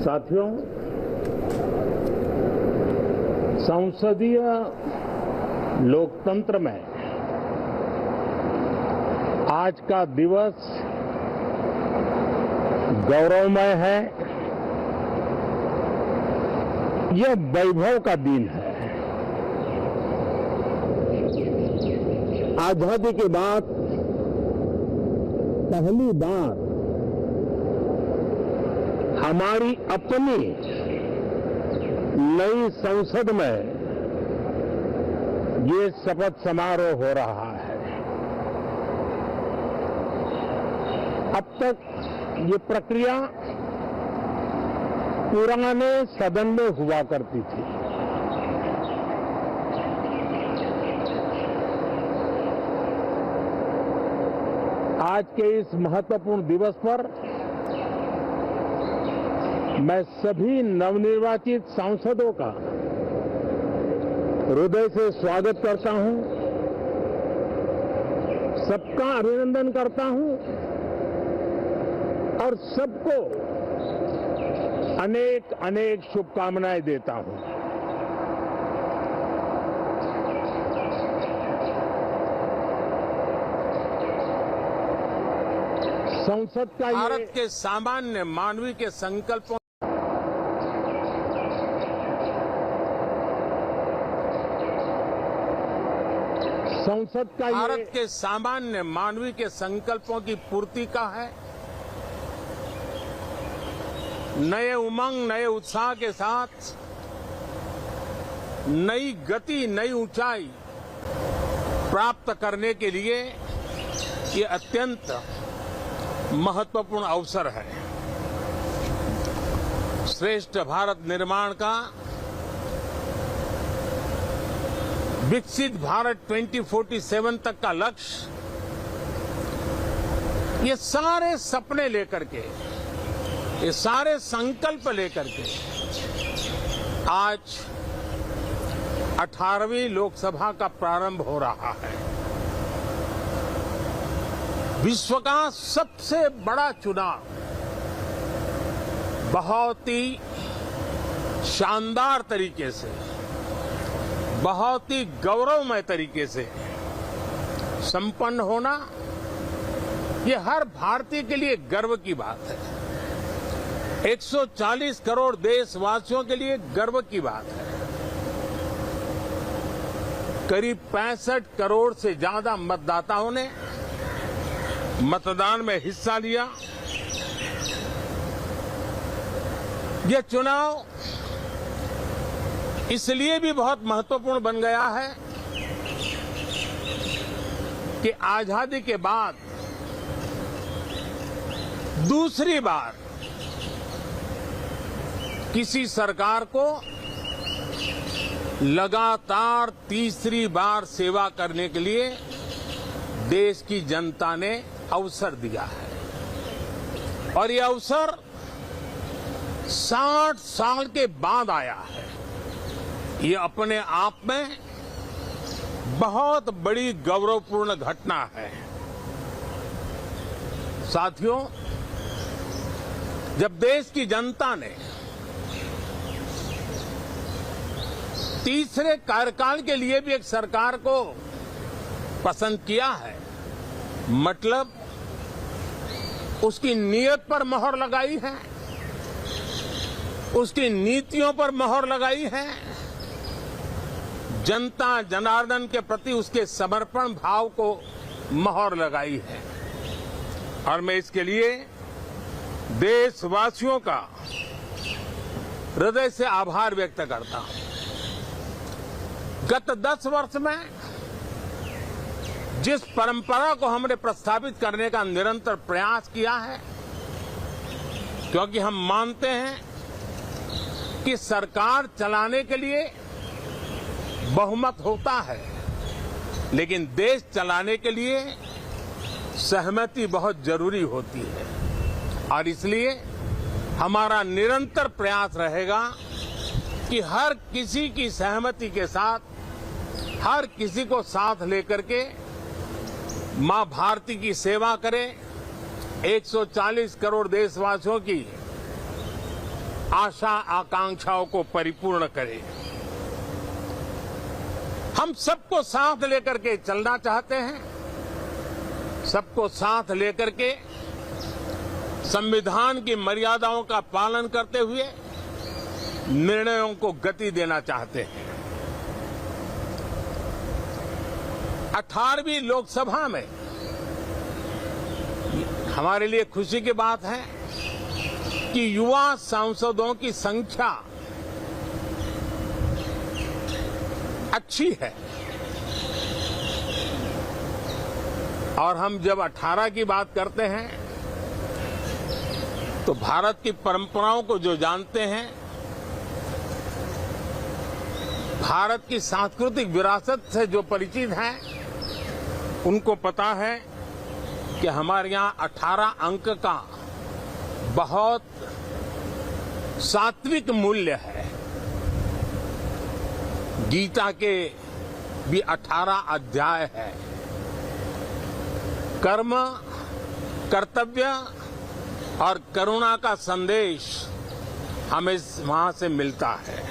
साथियों, संसदीय लोकतंत्र में आज का दिवस गौरवमय है। यह वैभव का दिन है। आजादी के बाद पहली बार हमारी अपनी नई संसद में ये शपथ समारोह हो रहा है। अब तक ये प्रक्रिया पुराने सदन में हुआ करती थी। आज के इस महत्वपूर्ण दिवस पर मैं सभी नवनिर्वाचित सांसदों का हृदय से स्वागत करता हूं, सबका अभिनंदन करता हूं और सबको अनेक अनेक शुभकामनाएं देता हूं। संसद का भारत के सामान्य मानवीय के संकल्पों संसद का भारत के सामान्य मानवीय के संकल्पों की पूर्ति का है। नए उमंग, नए उत्साह के साथ नई गति, नई ऊंचाई प्राप्त करने के लिए ये अत्यंत महत्वपूर्ण अवसर है। श्रेष्ठ भारत निर्माण का, विकसित भारत 2047 तक का लक्ष्य, ये सारे सपने लेकर के, ये सारे संकल्प लेकर के आज 18वीं लोकसभा का प्रारंभ हो रहा है। विश्व का सबसे बड़ा चुनाव बहुत ही शानदार तरीके से, बहुत ही गौरवमय तरीके से संपन्न होना, ये हर भारतीय के लिए गर्व की बात है। 140 करोड़ देशवासियों के लिए गर्व की बात है। करीब 65 करोड़ से ज्यादा मतदाताओं ने मतदान में हिस्सा लिया। यह चुनाव इसलिए भी बहुत महत्वपूर्ण बन गया है कि आजादी के बाद दूसरी बार किसी सरकार को लगातार तीसरी बार सेवा करने के लिए देश की जनता ने अवसर दिया है और ये अवसर 60 साल के बाद आया है। ये अपने आप में बहुत बड़ी गौरवपूर्ण घटना है। साथियों, जब देश की जनता ने तीसरे कार्यकाल के लिए भी एक सरकार को पसंद किया है, मतलब उसकी नीयत पर मोहर लगाई है, उसकी नीतियों पर मोहर लगाई है, जनता जनार्दन के प्रति उसके समर्पण भाव को मोहर लगाई है। और मैं इसके लिए देशवासियों का हृदय से आभार व्यक्त करता हूं। गत 10 वर्ष में जिस परंपरा को हमने प्रस्थापित करने का निरंतर प्रयास किया है, क्योंकि हम मानते हैं कि सरकार चलाने के लिए बहुमत होता है, लेकिन देश चलाने के लिए सहमति बहुत जरूरी होती है। और इसलिए हमारा निरंतर प्रयास रहेगा कि हर किसी की सहमति के साथ, हर किसी को साथ लेकर के मां भारती की सेवा करें। 140 करोड़ देशवासियों की आशा आकांक्षाओं को परिपूर्ण करे। हम सबको साथ लेकर के चलना चाहते हैं, सबको साथ लेकर के संविधान की मर्यादाओं का पालन करते हुए निर्णयों को गति देना चाहते हैं। 18वीं लोकसभा में हमारे लिए खुशी की बात है कि युवा सांसदों की संख्या अच्छी है। और हम जब 18 की बात करते हैं तो भारत की परंपराओं को जो जानते हैं, भारत की सांस्कृतिक विरासत से जो परिचित हैं, उनको पता है कि हमारे यहाँ 18 अंक का बहुत सात्विक मूल्य है। गीता के भी 18 अध्याय है। कर्म, कर्तव्य और करुणा का संदेश हमें वहां से मिलता है।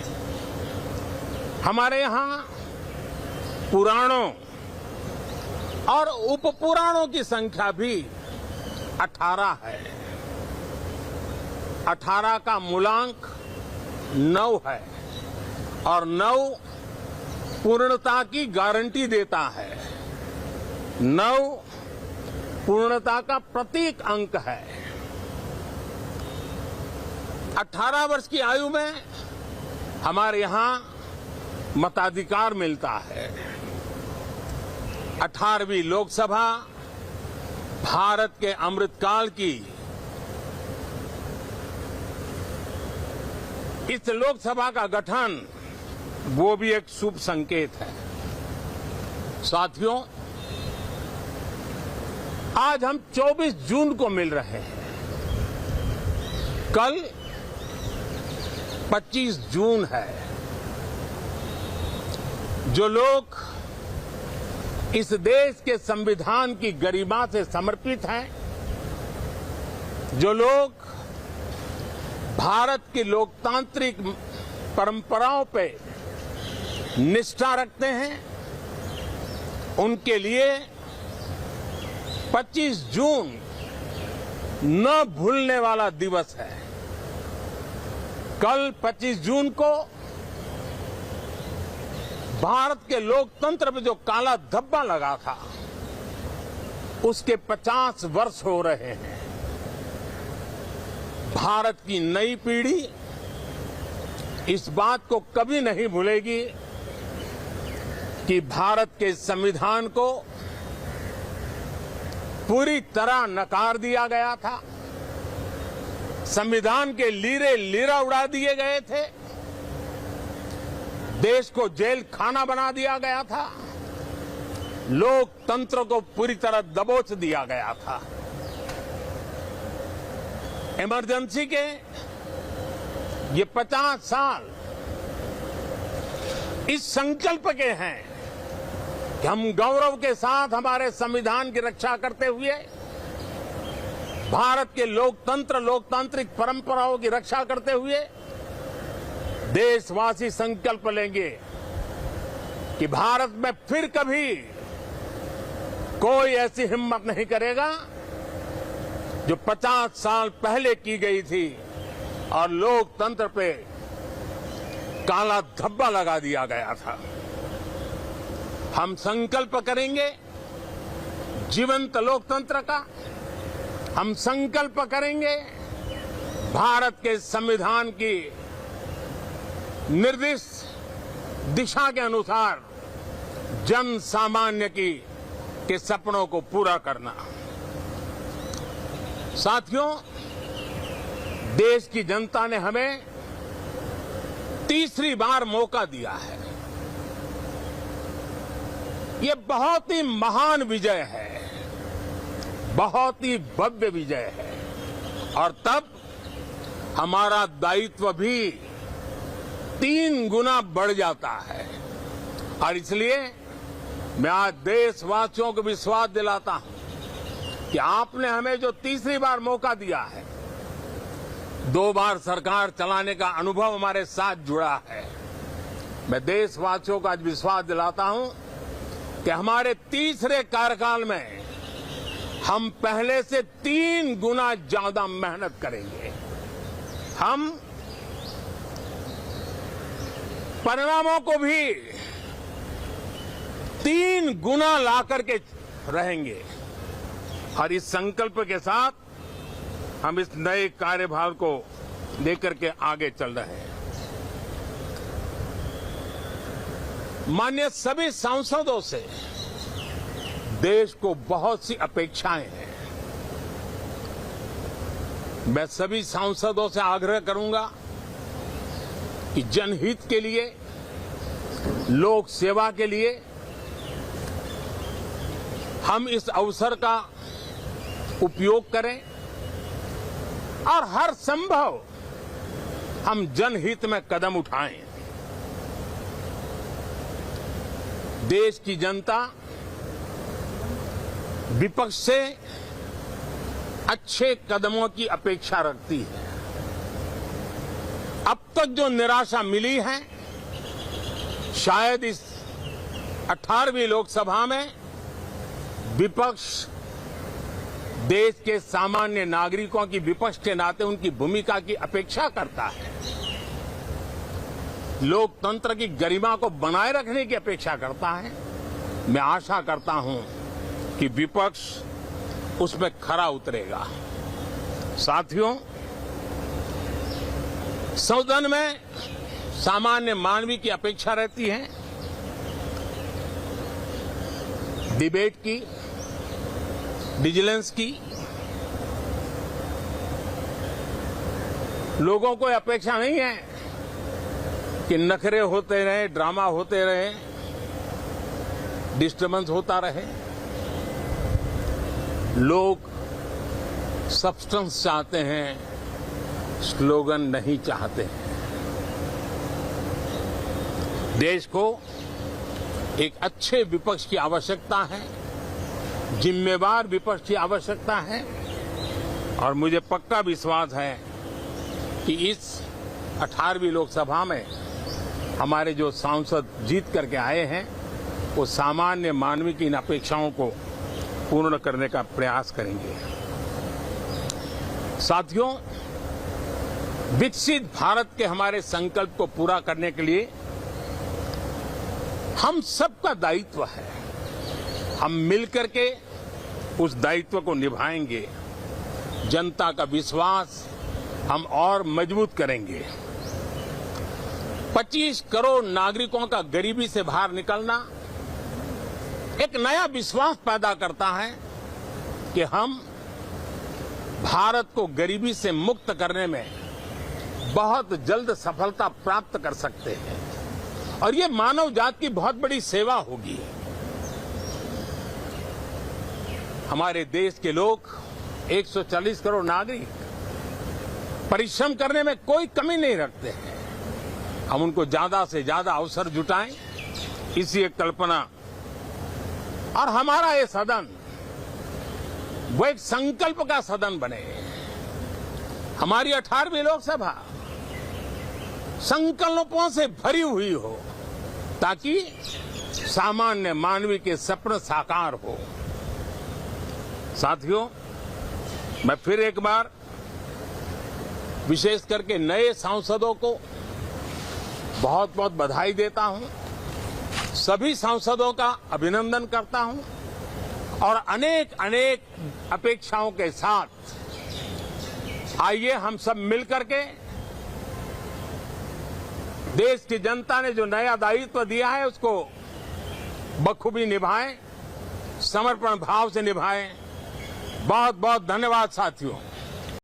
हमारे यहाँ पुराणों और उपपुराणों की संख्या भी 18 है। 18 का मूलांक 9 है और 9 पूर्णता की गारंटी देता है। 9 पूर्णता का प्रतीक अंक है। 18 वर्ष की आयु में हमारे यहाँ मताधिकार मिलता है। 18वीं लोकसभा भारत के अमृतकाल की इस लोकसभा का गठन वो भी एक शुभ संकेत है। साथियों, आज हम 24 जून को मिल रहे हैं। कल 25 जून है। जो लोग इस देश के संविधान की गरिमा से समर्पित हैं, जो लोग भारत की लोकतांत्रिक परंपराओं पे निष्ठा रखते हैं, उनके लिए 25 जून न भूलने वाला दिवस है। कल 25 जून को भारत के लोकतंत्र में जो काला धब्बा लगा था, उसके 50 वर्ष हो रहे हैं। भारत की नई पीढ़ी इस बात को कभी नहीं भूलेगी कि भारत के संविधान को पूरी तरह नकार दिया गया था। संविधान के लीरे लीरा उड़ा दिए गए थे। देश को जेल खाना बना दिया गया था। लोकतंत्र को पूरी तरह दबोच दिया गया था। इमरजेंसी के ये 50 साल इस संकल्प के हैं कि हम गौरव के साथ हमारे संविधान की रक्षा करते हुए भारत के लोकतंत्र, लोकतांत्रिक परंपराओं की रक्षा करते हुए देशवासी संकल्प लेंगे कि भारत में फिर कभी कोई ऐसी हिम्मत नहीं करेगा जो 50 साल पहले की गई थी और लोकतंत्र पे काला धब्बा लगा दिया गया था। हम संकल्प करेंगे जीवंत लोकतंत्र का। हम संकल्प करेंगे भारत के संविधान की निर्दिष्ट दिशा के अनुसार जन सामान्य के सपनों को पूरा करना। साथियों, देश की जनता ने हमें तीसरी बार मौका दिया है। ये बहुत ही महान विजय है, बहुत ही भव्य विजय है और तब हमारा दायित्व भी 3 गुना बढ़ जाता है। और इसलिए मैं आज देशवासियों को विश्वास दिलाता हूं कि आपने हमें जो तीसरी बार मौका दिया है, 2 बार सरकार चलाने का अनुभव हमारे साथ जुड़ा है। मैं देशवासियों को आज विश्वास दिलाता हूं कि हमारे तीसरे कार्यकाल में हम पहले से 3 गुना ज्यादा मेहनत करेंगे। हम परिणामों को भी 3 गुना ला करके रहेंगे और इस संकल्प के साथ हम इस नए कार्यभार को लेकर के आगे चल रहे हैं। माननीय सभी सांसदों से देश को बहुत सी अपेक्षाएं हैं। मैं सभी सांसदों से आग्रह करूंगा कि जनहित के लिए, लोक सेवा के लिए हम इस अवसर का उपयोग करें और हर संभव हम जनहित में कदम उठाएं। देश की जनता विपक्ष से अच्छे कदमों की अपेक्षा रखती है। अब तक जो निराशा मिली है, शायद इस 18वीं लोकसभा में विपक्ष देश के सामान्य नागरिकों की विपक्ष के नाते उनकी भूमिका की अपेक्षा करता है, लोकतंत्र की गरिमा को बनाए रखने की अपेक्षा करता है। मैं आशा करता हूं कि विपक्ष उसमें खरा उतरेगा। साथियों, सदन में सामान्य मानवीय की अपेक्षा रहती है डिबेट की, विजिलेंस की। लोगों को अपेक्षा नहीं है कि नखरे होते रहे, ड्रामा होते रहे, डिस्टर्बेंस होता रहे। लोग सब्सटेंस चाहते हैं, स्लोगन नहीं चाहते हैं। देश को एक अच्छे विपक्ष की आवश्यकता है, जिम्मेवार विपक्ष की आवश्यकता है और मुझे पक्का विश्वास है कि इस 18वीं लोकसभा में हमारे जो सांसद जीत करके आए हैं वो सामान्य मानवीय की इन अपेक्षाओं को पूर्ण करने का प्रयास करेंगे। साथियों, विकसित भारत के हमारे संकल्प को पूरा करने के लिए हम सबका दायित्व है। हम मिलकर के उस दायित्व को निभाएंगे। जनता का विश्वास हम और मजबूत करेंगे। 25 करोड़ नागरिकों का गरीबी से बाहर निकलना एक नया विश्वास पैदा करता है कि हम भारत को गरीबी से मुक्त करने में बहुत जल्द सफलता प्राप्त कर सकते हैं और ये मानव जाति की बहुत बड़ी सेवा होगी। हमारे देश के लोग 140 करोड़ नागरिक परिश्रम करने में कोई कमी नहीं रखते हैं। हम उनको ज्यादा से ज्यादा अवसर जुटाएं, इसी एक कल्पना। और हमारा ये सदन वो एक संकल्प का सदन बने। हमारी 18वीं लोकसभा संकल्पों से भरी हुई हो ताकि सामान्य मानवीय के सपने साकार हो। साथियों, मैं फिर एक बार विशेष करके नए सांसदों को बहुत बहुत बधाई देता हूं, सभी सांसदों का अभिनंदन करता हूं और अनेक अनेक अपेक्षाओं के साथ आइए हम सब मिलकर के देश की जनता ने जो नया दायित्व दिया है उसको बखूबी निभाएं, समर्पण भाव से निभाएं। बहुत बहुत धन्यवाद साथियों।